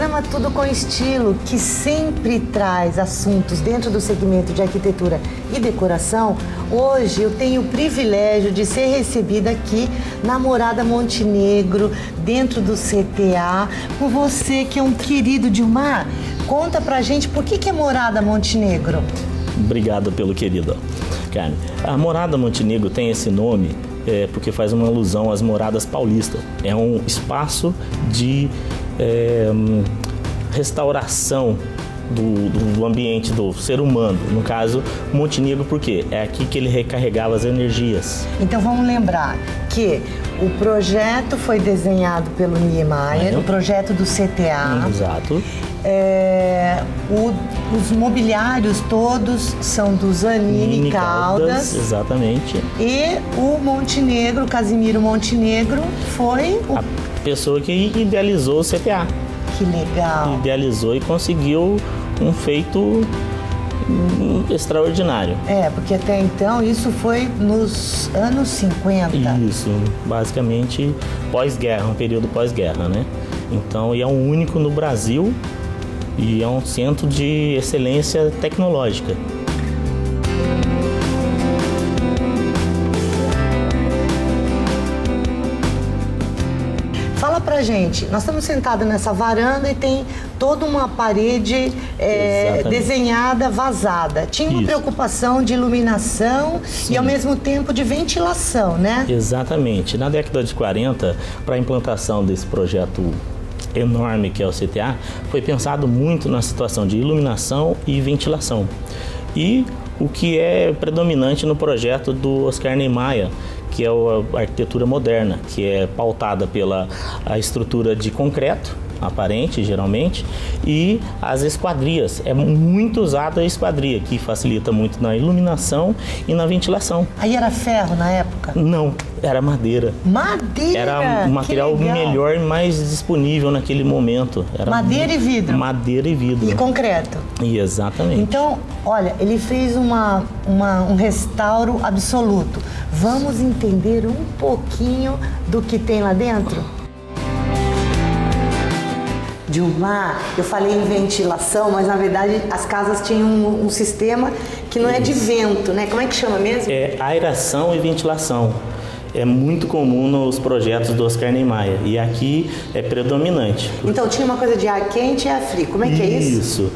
programa Tudo com Estilo, que sempre traz assuntos dentro do segmento de arquitetura e decoração, hoje eu tenho o privilégio de ser recebida aqui na Morada Montenegro, dentro do CTA, por você que é um querido. Dilmar, conta pra gente por que é Morada Montenegro? Obrigado pelo querido, Carmen. A Morada Montenegro tem esse nome porque faz uma alusão às moradas paulistas. É um espaço de restauração do ambiente do ser humano. No caso, Montenegro, por quê? É aqui que ele recarregava as energias. Então vamos lembrar que o projeto foi desenhado pelo Niemeyer, o projeto do CTA. Exato. Os mobiliários todos são do Zanini Caldas. Exatamente. E o Montenegro, Casimiro Montenegro, foi a pessoa que idealizou o CTA. Que legal. Idealizou e conseguiu um feito extraordinário. Porque até então isso foi nos anos 50. Isso, basicamente pós-guerra, um período pós-guerra, né? Então, e é um único no Brasil e é um centro de excelência tecnológica. Fala pra gente, nós estamos sentados nessa varanda e tem toda uma parede desenhada, vazada. Tinha uma preocupação de iluminação e ao mesmo tempo de ventilação, né? Exatamente. Na década de 40, para a implantação desse projeto enorme que é o CTA, foi pensado muito na situação de iluminação e ventilação. E o que é predominante no projeto do Oscar Niemeyer, que é a arquitetura moderna, que é pautada pela a estrutura de concreto aparente, geralmente, e as esquadrias. É muito usada a esquadria, que facilita muito na iluminação e na ventilação. Aí era ferro na época? Não, era madeira. Madeira? Era o material melhor e mais disponível naquele momento. Era madeira e vidro? Madeira e vidro. E concreto? Exatamente. Então, olha, ele fez um restauro absoluto. Vamos entender um pouquinho do que tem lá dentro? Dilmar, eu falei em ventilação, mas na verdade as casas tinham um sistema que não é de vento, né? Como é que chama mesmo? É aeração e ventilação. É muito comum nos projetos do Oscar Niemeyer e aqui é predominante. Então tinha uma coisa de ar quente e ar frio, como é que é isso? Isso.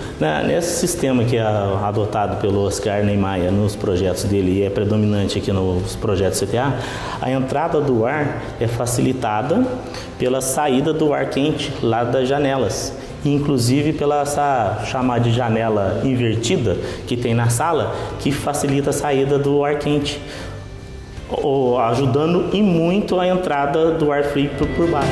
Nesse sistema que é adotado pelo Oscar Niemeyer nos projetos dele e é predominante aqui nos projetos CTA, a entrada do ar é facilitada pela saída do ar quente lá das janelas. Inclusive pela essa chamada de janela invertida que tem na sala, que facilita a saída do ar quente, ajudando e muito a entrada do ar frio por baixo.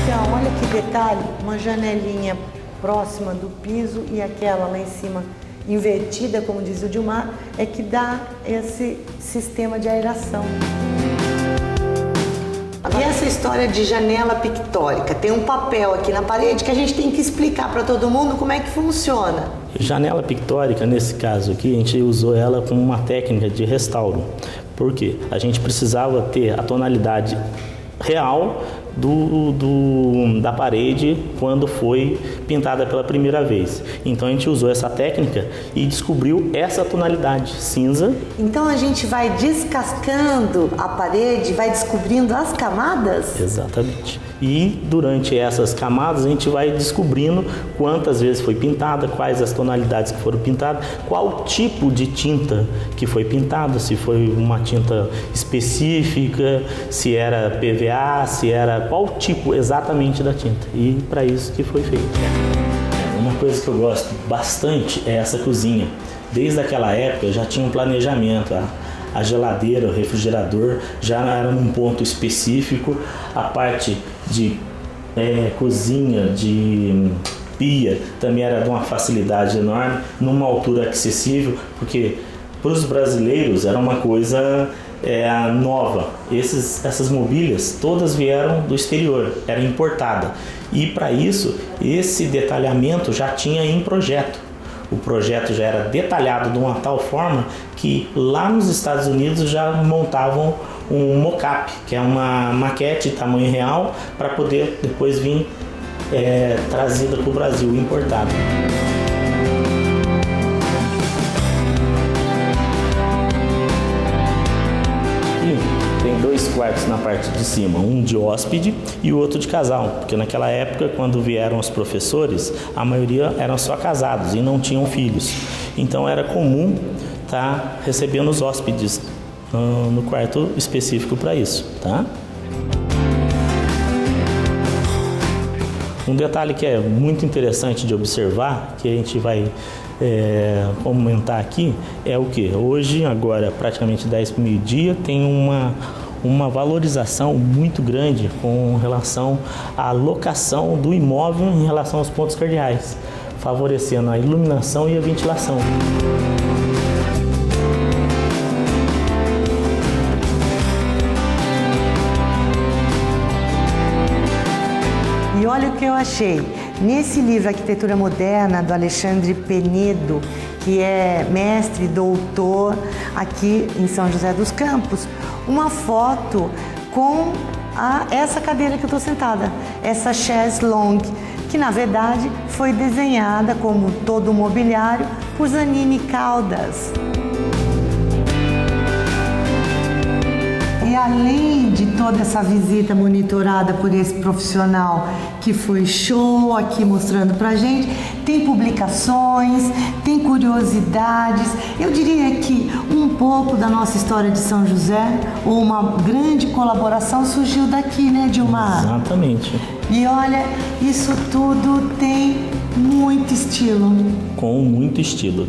Então, olha que detalhe, uma janelinha próxima do piso e aquela lá em cima invertida, como diz o Dilmar, é que dá esse sistema de aeração. E essa história de janela pictórica, tem um papel aqui na parede que a gente tem que explicar para todo mundo como é que funciona. Janela pictórica, nesse caso aqui, a gente usou ela como uma técnica de restauro. Por quê? A gente precisava ter a tonalidade real da parede quando foi pintada pela primeira vez. Então a gente usou essa técnica e descobriu essa tonalidade cinza. Então a gente vai descascando a parede, vai descobrindo as camadas? Exatamente. E durante essas camadas a gente vai descobrindo quantas vezes foi pintada, quais as tonalidades que foram pintadas, qual tipo de tinta que foi pintada, se foi uma tinta específica, se era PVA, se era qual tipo exatamente da tinta. E para isso que foi feito. Uma coisa que eu gosto bastante é essa cozinha. Desde aquela época já tinha um planejamento. A geladeira, o refrigerador já era num ponto específico, a parte de cozinha, de pia, também era de uma facilidade enorme, numa altura acessível, porque para os brasileiros era uma coisa nova. Essas mobílias todas vieram do exterior, era importada, e para isso esse detalhamento já tinha em projeto. O projeto já era detalhado de uma tal forma que lá nos Estados Unidos já montavam um mock-up, que é uma maquete de tamanho real, para poder depois vir trazida para o Brasil, importada. Tem 2 quartos na parte de cima, um de hóspede e o outro de casal, porque naquela época, quando vieram os professores, a maioria eram só casados e não tinham filhos. Então era comum estar recebendo os hóspedes no quarto específico para isso, tá? Um detalhe que é muito interessante de observar, que a gente vai comentar aqui, é o que? Hoje, agora praticamente 10 para o meio-dia, tem uma valorização muito grande com relação à locação do imóvel em relação aos pontos cardeais, favorecendo a iluminação e a ventilação. E olha o que eu achei. Nesse livro Arquitetura Moderna, do Alexandre Penedo, que é mestre e doutor aqui em São José dos Campos, uma foto com essa cadeira que eu estou sentada, essa chaise longue, que na verdade foi desenhada, como todo o mobiliário, por Zanini Caldas. E além de toda essa visita monitorada por esse profissional que foi show aqui mostrando pra gente, tem publicações, tem curiosidades. Eu diria que um pouco da nossa história de São José, ou uma grande colaboração, surgiu daqui, né, Dilmar? Exatamente. E olha, isso tudo tem muito estilo. Com muito estilo.